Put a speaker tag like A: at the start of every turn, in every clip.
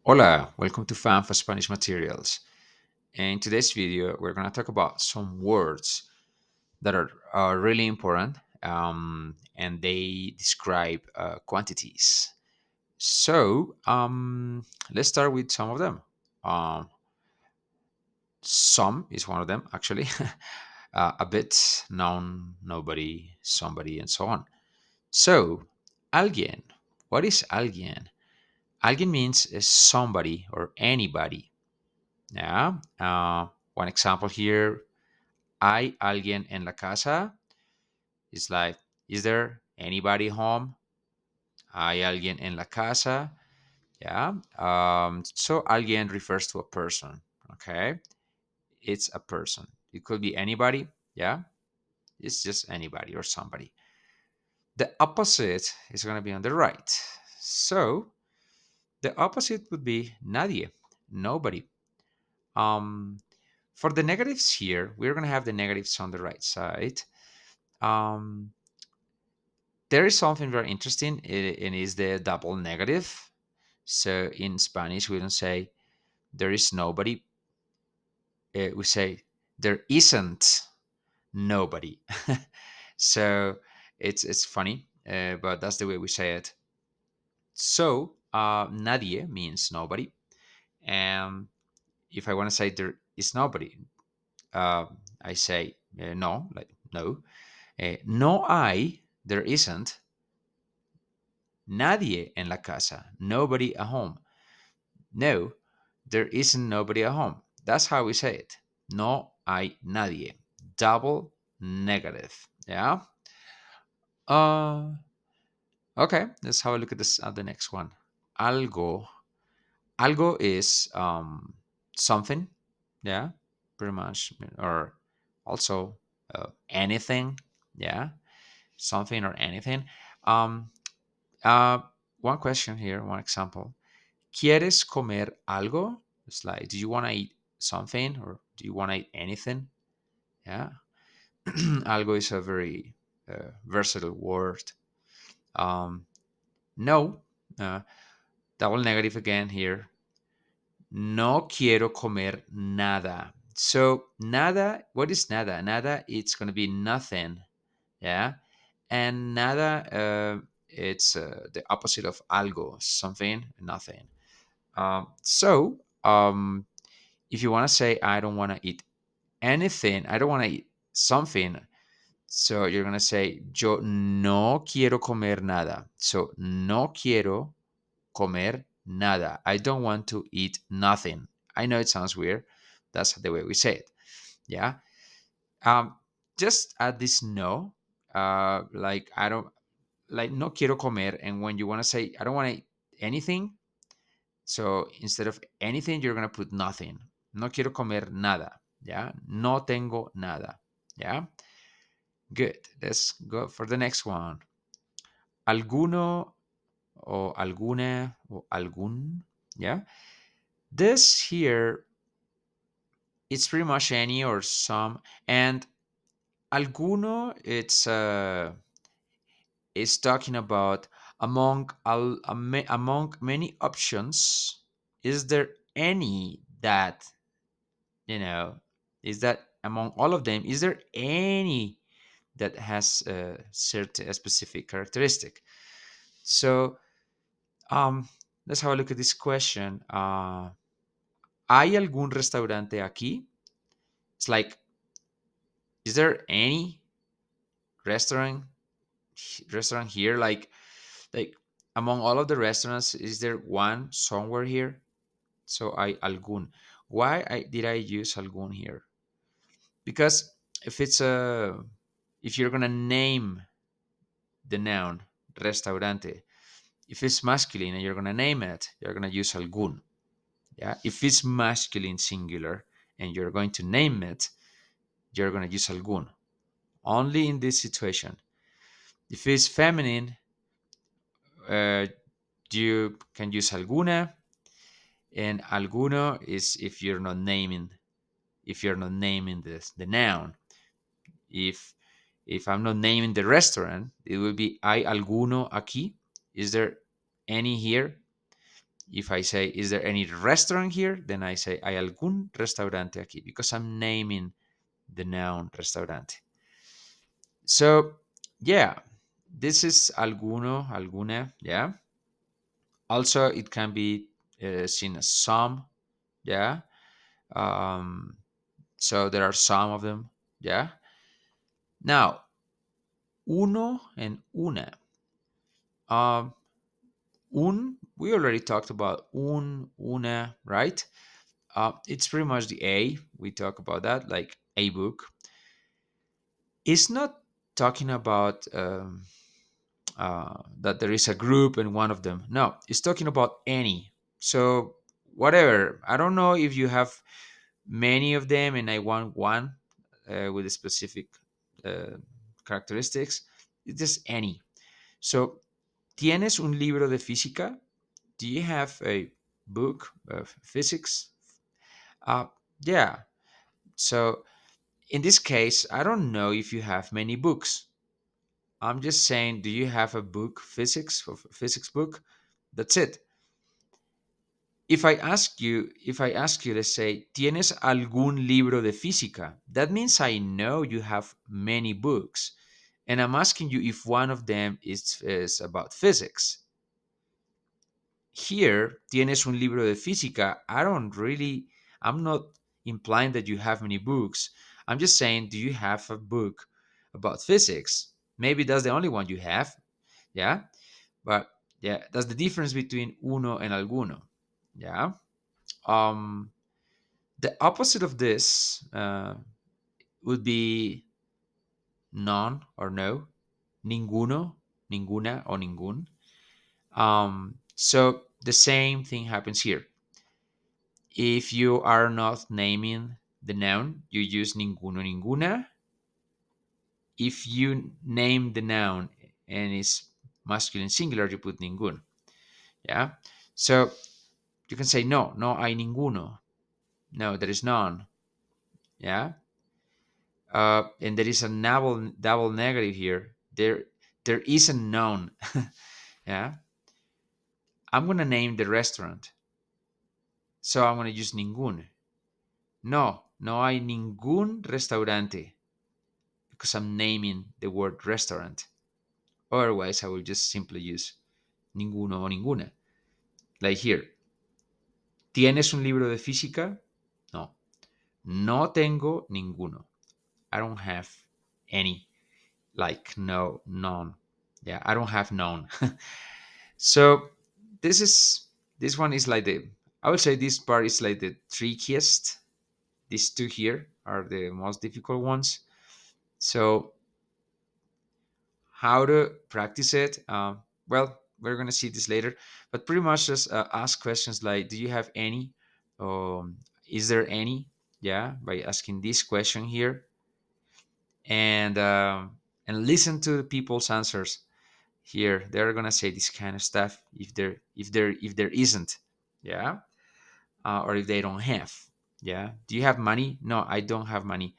A: Hola, welcome to Fan for Spanish Materials. In today's video, we're going to talk about some words that are really important and they describe quantities. So let's start with some of them. Um, some is one of them, actually. A bit, none, nobody, somebody, and so on. So, alguien. What is alguien? Alguien means somebody or anybody. Yeah. One example here. Hay alguien en la casa. It's like, is there anybody home? Hay alguien en la casa. Yeah. So alguien refers to a person. Okay. It's a person. It could be anybody. Yeah. It's just anybody or somebody. The opposite is going to be on the right. So the opposite would be nadie, nobody. Um, for the negatives here, we're going to have the negatives on the right side. Um, there is something very interesting, and is the double negative. So in Spanish, we don't say there is nobody. We say there isn't nobody. So it's funny, but that's the way we say it. So nadie means nobody, and if I want to say there is nobody, uh, I say no, like no. No hay, there isn't nadie en la casa, nobody at home. No, there isn't nobody at home. That's how we say it. No hay nadie. Double negative. Yeah. Uh, okay. Let's have a look at this at the next one. Algo. Algo is something. Yeah. Pretty much. Or also anything. Yeah. Something or anything. Um, uh, one question here. One example. ¿Quieres comer algo? It's like, do you want to eat something or do you want to eat anything? Yeah. Algo is a very versatile word. Um, no, uh, double negative again here. No quiero comer nada. So, nada, what is nada? Nada, it's going to be nothing. Yeah. And nada, it's the opposite of algo, something, nothing. So, if you want to say I don't want to eat anything, I don't want to eat something, so you're going to say yo no quiero comer nada. So no quiero comer nada. I don't want to eat nothing. I know it sounds weird. That's the way we say it. Yeah. Um just add this no, like I don't, like no quiero comer, and when you want to say I don't want to eat anything, so instead of anything, you're going to put nothing. No quiero comer nada. Yeah. No tengo nada. Yeah. Good. Let's go for the next one. Alguno or alguna or algún. Yeah. This here, it's pretty much any or some. And alguno, it's talking about among many options, is there any that, you know, is that among all of them, is there any that has a specific characteristic? So let's have a look at this question. ¿Hay algún restaurante aquí? It's like, is there any restaurant restaurant here? Like among all of the restaurants, is there one somewhere here? So I algún. Why did I use algún here? Because if it's a if you're gonna name the noun restaurante, if it's masculine and you're gonna name it, you're gonna use algún. Yeah. If it's masculine singular and you're going to name it, you're gonna use algún. Only in this situation. If it's feminine, uh, you can use alguna, and alguno is if you're not naming the noun. If I'm not naming the restaurant, it will be hay alguno aquí. Is there any here? If I say, is there any restaurant here? Then I say, ¿hay algún restaurante aquí? Because I'm naming the noun restaurante. So, yeah, this is alguno, alguna, yeah. Also, it can be seen as some, yeah. Um, so there are some of them, yeah. Now, uno and una. Um, we already talked about una, right? It's pretty much the A. We talk about that, like a book. It's not talking about that there is a group and one of them. No, it's talking about any. So, whatever. I don't know if you have many of them and I want one with a specific uh, characteristics. It's just any. So, ¿tienes un libro de física? Do you have a book of physics? Uh, yeah. So, in this case, I don't know if you have many books. I'm just saying, do you have a book, physics book? That's it. If I ask you, let's say, ¿tienes algún libro de física? That means I know you have many books. And I'm asking you if one of them is about physics. Here, ¿tienes un libro de física? I'm not implying that you have many books. I'm just saying, do you have a book about physics? Maybe that's the only one you have. Yeah. But yeah, that's the difference between uno and alguno. Yeah. Um, the opposite of this would be none or no, ninguno, ninguna, or ningún. So the same thing happens here. If you are not naming the noun, you use ninguno, ninguna. If you name the noun and it's masculine singular, you put ningún. Yeah. So you can say no, no hay ninguno. No, there is none. Yeah. And there is a double negative here. There is a noun. Yeah. I'm gonna name the restaurant, so I'm gonna use ningún. No, no hay ningún restaurante because I'm naming the word restaurant. Otherwise, I will just simply use ninguno o ninguna. Like here, ¿tienes un libro de física? No, no tengo ninguno. I don't have any. Like no, none. Yeah, I don't have none. So this is this one is like the I would say this part is like the trickiest. These two here are the most difficult ones. So how to practice it? Well, we're gonna see this later, but pretty much just ask questions like, "Do you have any? Is there any?" Yeah, by asking this question here, and and listen to people's answers here. They're gonna say this kind of stuff if there isn't. Yeah. Or if they don't have. Yeah. Do you have money? No, I don't have money.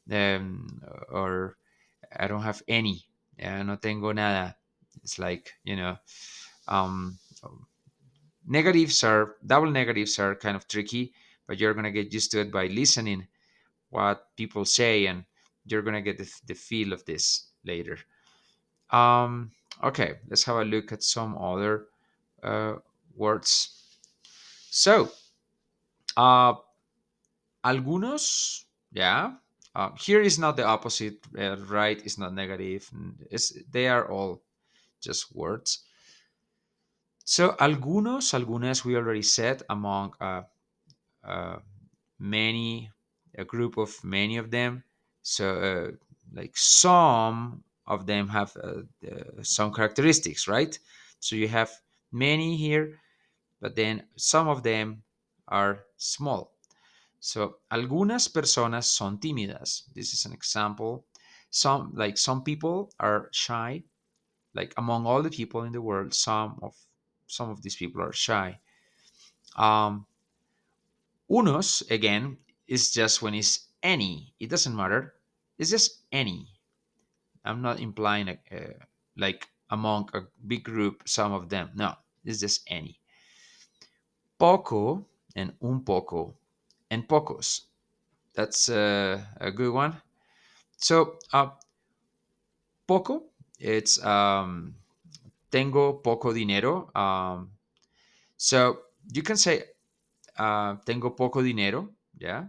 A: Or I don't have any. Yeah, no tengo nada. It's like, um, double negatives are kind of tricky, but you're going to get used to it by listening what people say, and you're going to get the feel of this later. Um, okay, let's have a look at some other uh, words. So, uh, Algunos, yeah. Here is not the opposite. Right is not negative. They are all just words. So algunos, algunas, we already said among uh, many, a group of many of them. So like some of them have some characteristics, right? So you have many here, but then some of them are small. So, algunas personas son tímidas. This is an example. Some people are shy. Like among all the people in the world, some of these people are shy. Um, unos again is just when it's any. It doesn't matter. It's just any. I'm not implying like among a big group, some of them. No, it's just any. Poco and un poco and pocos. That's a good one. So, poco, it's tengo poco dinero. So you can say tengo poco dinero, yeah.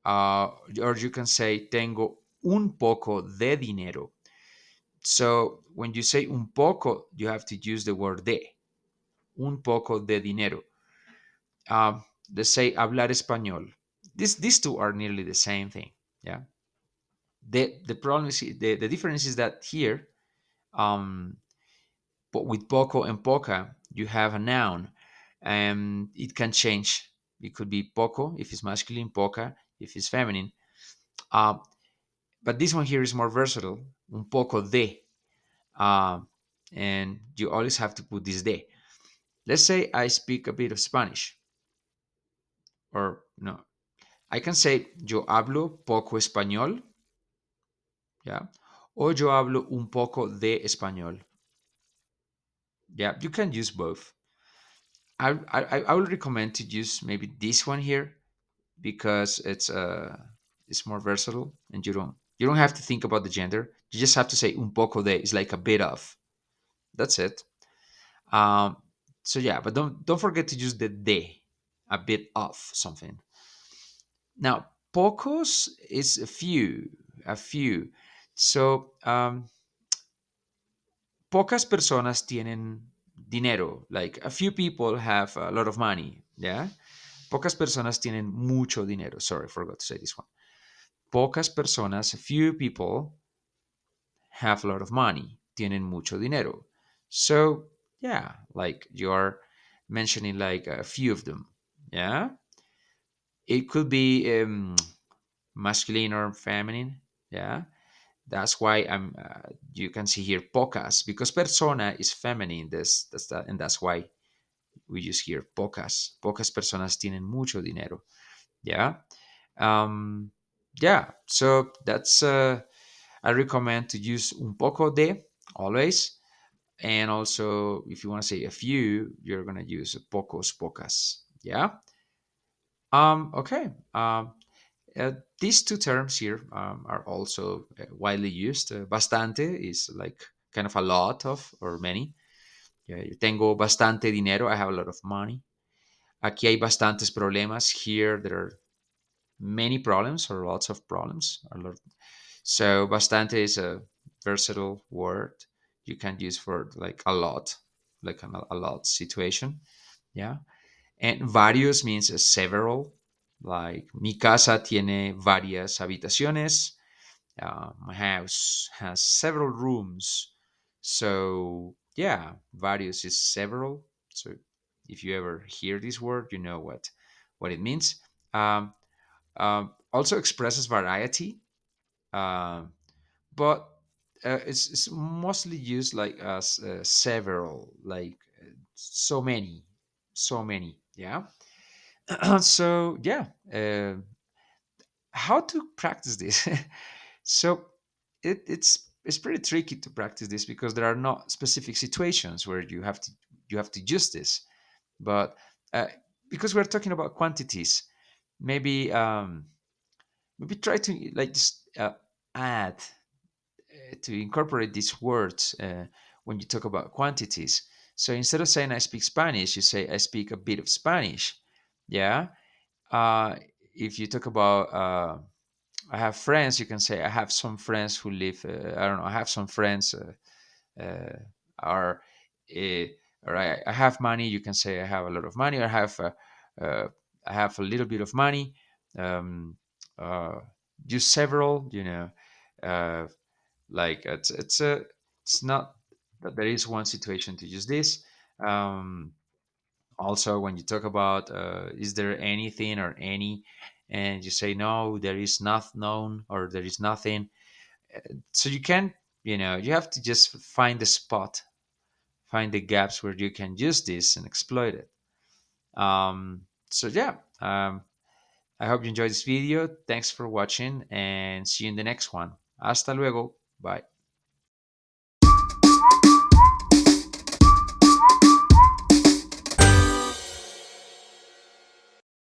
A: Or you can say tengo un poco de dinero. So when you say un poco, you have to use the word de. Un poco de dinero. Um, let's say hablar español. These two are nearly the same thing. Yeah. The problem is the difference is that here, um, but with poco and poca, you have a noun, and it can change. It could be poco if it's masculine, poca if it's feminine. Uh, but this one here is more versatile. Un poco de, uh, and you always have to put this de. Let's say I speak a bit of Spanish, or no, I can say yo hablo poco español, yeah, or yo hablo un poco de español. Yeah, you can use both. I would recommend to use maybe this one here because it's more versatile and you don't have to think about the gender. You just have to say un poco de. It's like a bit of. That's it. Um, so yeah, but don't forget to use the de, a bit of something. Now, pocos is a few. So pocas personas tienen dinero. Like a few people have a lot of money. Yeah. Pocas personas tienen mucho dinero. Sorry, forgot to say this one. Pocas personas, a few people have a lot of money. Tienen mucho dinero. So yeah, like you're mentioning like a few of them. Yeah. It could be masculine or feminine. Yeah. That's why you can see here pocas because persona is feminine. That's that, and that's why we use here pocas. Pocas personas tienen mucho dinero. Yeah. Um, yeah. So that's I recommend to use un poco de always, and also if you want to say a few, you're gonna use pocos, pocas. Yeah. Okay. These two terms here are also widely used. Bastante is like kind of a lot of or many. Yeah, yo tengo bastante dinero. I have a lot of money. Aquí hay bastantes problemas. Here there are many problems or lots of problems. So bastante is a versatile word you can use for like a lot, like a lot situation. Yeah. And varios means several. Like mi casa tiene varias habitaciones. My house has several rooms. So yeah, varios is several. So if you ever hear this word, you know what it means. Um, Also expresses variety, uh, but it's mostly used like as several, like so many. Yeah. So yeah, how to practice this? So it's pretty tricky to practice this because there are not specific situations where you have to use this. But uh, because we're talking about quantities, maybe maybe try to like just add to incorporate these words when you talk about quantities. So instead of saying I speak Spanish, you say I speak a bit of Spanish. Yeah. Uh, if you talk about I have friends, you can say I have some friends who live. I don't know. I have some friends uh, are, uh, or I have money. You can say I have a lot of money. Or uh, I have a little bit of money. Um, uh, use several. Uh, like it's not that there is one situation to use this. Um, Also, when you talk about is there anything or any, and you say no, there is not known or there is nothing. So you can, you have to just find the spot, find the gaps where you can use this and exploit it. So yeah, I hope you enjoyed this video. Thanks for watching and see you in the next one. Hasta luego. Bye.